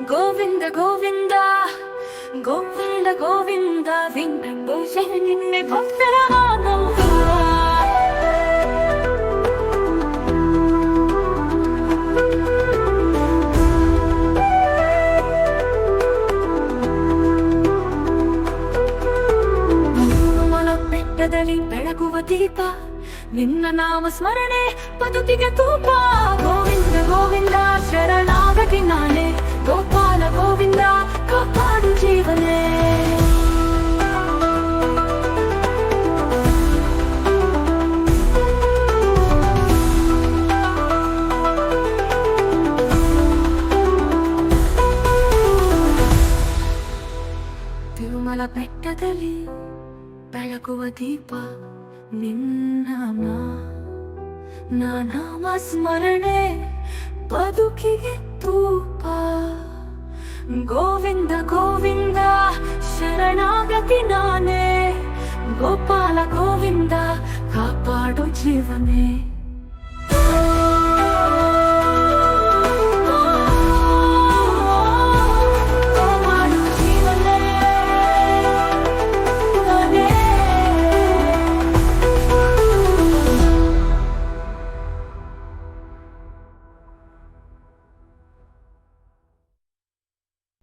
ಗೋವಿಂದ ಗೋವಿಂದ ಗೋವಿಂದ ಗೋವಿಂದ ವಿಂಗಂಬೋಷ ನಿನ್ನೆ ಭಕ್ತರ ಆನಂದ ಬೆಟ್ಟದಲ್ಲಿ ಬೆಳಗುವ ದೀಪ ನಿನ್ನ ನಾಮ ಸ್ಮರಣೆ ಬದುಕಿಗೆ ತೂಪ ಗೋವಿಂದ ಗೋವಿಂದ ಶರಣಾಗತಿ ನಾನೇ ಗೋಪಾಲ ಗೋವಿಂದ ಕಾಪಾಡು ಜೀವನೇ ತಿರುಮಲ ಬೆಟ್ಟದಲ್ಲಿ ಬೆಳಗುವ ದೀಪ ನಿನ್ನ ನಾಮ ಸ್ಮರಣೆ ಬದುಕಿಗೆ ತೂಪ ಗೋವಿಂದ ಗೋವಿಂದ ಶರಣಾಗತಿ ನಾನೇ ಗೋಪಾಲ ಗೋವಿಂದ ಕಾಪಾಡು ಜೀವನೇ